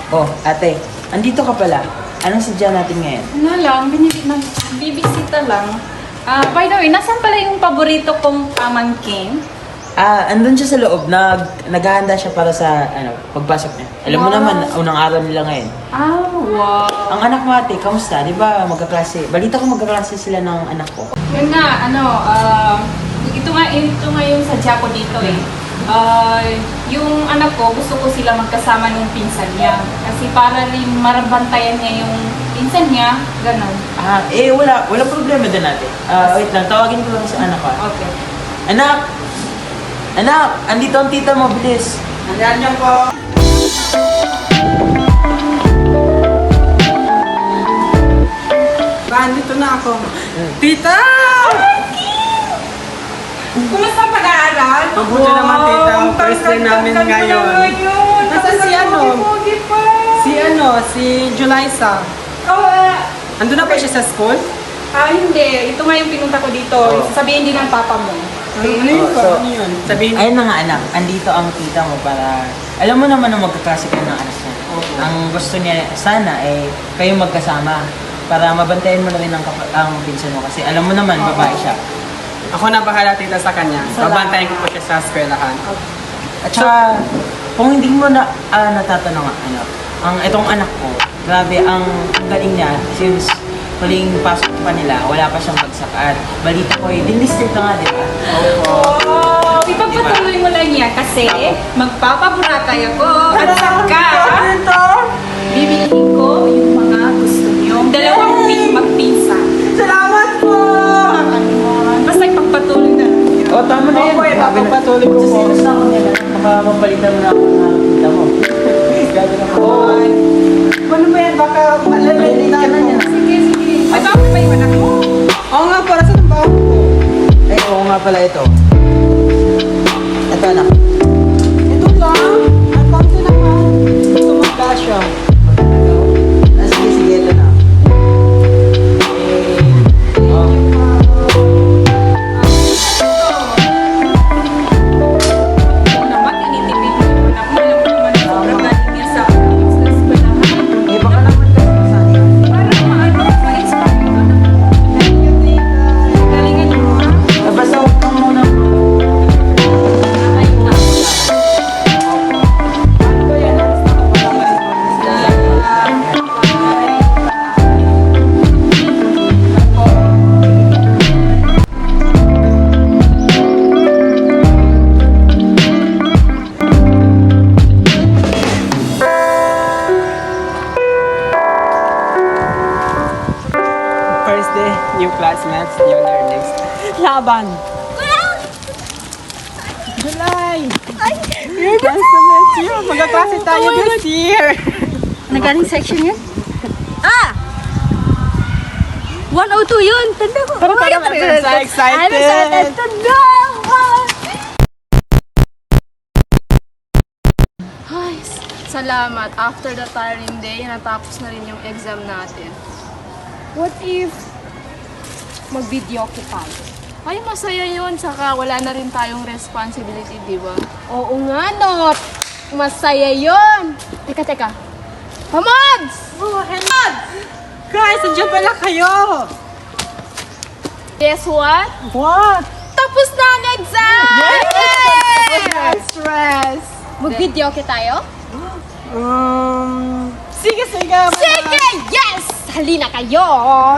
Oh, ate, andito ka pala. Anong sadya natin ngayon? Ano lang, bibisita lang. By the way, nasan pala yung paborito kong pamangkin? Andun siya sa loob. Naghahanda siya para sa pagpasok niya. Alam mo Wow. naman, unang araw nila ngayon. Wow. Ang anak mo ate, kamusta? Di ba magkaklase? Balita ko magkaklase sila ng anak ko. Yun nga, ito nga yung sadya ko dito eh. Yung anak ko, gusto ko sila magkasama ng pinsan niya. Kasi para rin marabantayan niya yung pinsan niya, ganun. Wala problema din ate. Wait lang, tawagin ko lang sa anak ko. Okay. Anak! Anak! Andito ang tita mo, bilis. Nandiyan niyo po. Andito na ako. Tita! Kumusta ang pag-aaral? Mabuti naman, tita. Ang first day namin ngayon. Nasaan si ano? Si Julissa. Ando na ba siya sa school? Hindi. Ito nga yung pinunta ko dito. Sabihin din ng papa mo. Ano yun? So, Ano yun? Sabihin Ayun mga anak, andito ang tita mo para... Alam mo naman na magkaklase kayo ng anak niya. Ang gusto niya sana ay kayo magkasama para mabantayan mo na rin ang pinsan mo kasi alam mo naman, babae siya. ako na bahala, tita, sa kanya. Babantayan ko po siya sa eskwelahan. At saka, kung hindi mo natatanong itong anak ko, grabe, ang galing niya since huling pasok pa nila, wala pa siyang bagsak at balita ko dinlisted ka nga, di ba? Oh, ipagpatuloy mo lang yan kasi magpapaburatay ako at saka bibiliin ko yung mga gusto niyo. Dalawang magpinsan. Salamat po! Basta ipagpatuloy na lang yan. Oh, tama na yan. Opo, ipapapatuloy ko po. Sasilos na ako nila. Baka mapalitan mo na ako ng tita mo. Gabi na ako. Ano ba yan? Baka malalay na niya. Sige, sige. Ay, bakit ba yung anak mo? Oo nga, para sa ng baho ko. Ay, oo nga pala ito. Ito anak. Ito lang. Ang konti naman. Gusto mag-dasha. Sige, sige, ito na. Oh. Ako naman, tinitipid mo yung anak mo. Alam mo naman, sobrang galing niya sa eskwelahan. Eh, baka naman kayo masali. Para ma-inspire yung anak mo. Galingan niyo mo, ha? Basta huwag kang muna. Ay, na. First day, new classmates, new learnings. Laban! July! Nice to meet you! Magkaklase tayo this year! Nagaling section yun? 102 yun! Tanda ko! Tara, tara, I'm so excited! I'm excited! Tanda! Ay, salamat. After the tiring day, natapos na rin yung exam natin. What if mag-video ko tayo? Ay, masaya yun. Saka wala na rin tayong responsibility, di ba? Oo nga, no. Masaya yun. Teka. Pamads! Oh, hello! Guys, nandiyan pala kayo! Guess what? What? Tapos na ang exam! Yay! Stress! Mag-video ko tayo? Sige! Sige! Yes! Halina kayo!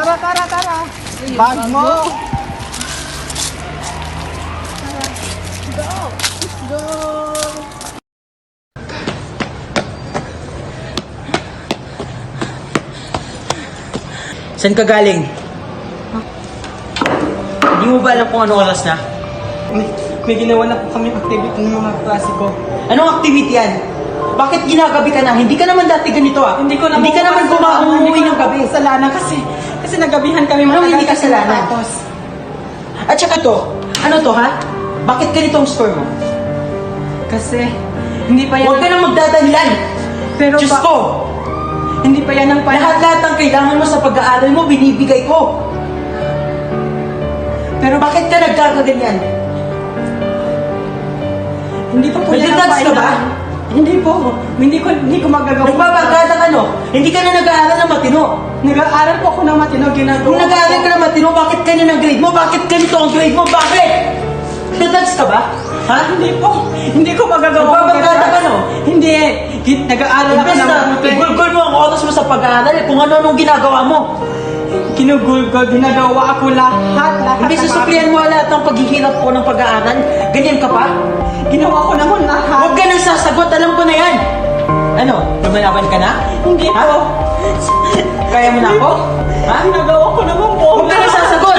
Tara! Bag mo! Saan ka galing? Hindi mo ba alam kung anong oras na? May ginawa na po kami activity ng mga klase ko. Anong activity yan? Bakit ginagabi ka na? Hindi ka naman dati ganito ah. Hindi ko Hindi ka naman umuwi ng gabi. Kasalanan kasi nagabihan kami Anong matagal hindi kasi kasalanan? natapos. At saka to, ano to ha? Bakit ganito ang score mo? Kasi hindi pa yan Huwag ka na magdadahilan! Pero Diyos ba- ko! hindi pa yan ang Lahat-lahat ng kailangan mo sa pag-aaral mo, binibigay ko! Pero Bakit ka nagkakaganyan? hindi pa po yan ang Nagdadrugs ka ba? final. Hindi ko magagawa. Nagpapagkada ka, no? Hindi ka na nag-aaral ng matino. Nag-aaral po ako ng matino, ginagawa Kung nag-aaral ka ng matino, bakit ganyan ang grade mo? Bakit ganito ang grade mo? Bakit? Nadads ka ba? Ha? Hindi ko magagawa. Nagpapagkada ka, no? Hindi. Nag-aaral ako Imbes ng na, mabuti. igulgul mo ang oras mo sa pag-aaral, kung ano-anong ginagawa mo. Ginugulgol, ginagawa ako lahat. Imbes na suplihan mo lahat ng paghihirap ko ng pag-aaral, ganyan ka pa? Ginawa ko naman lahat. Huwag ka nang sasagot, alam ko na yan. Ano, lumalaban ka na? Hindi Ha? po. Kaya mo na ako? Ha? Ginagawa ko naman po. Huwag ka nang sasagot!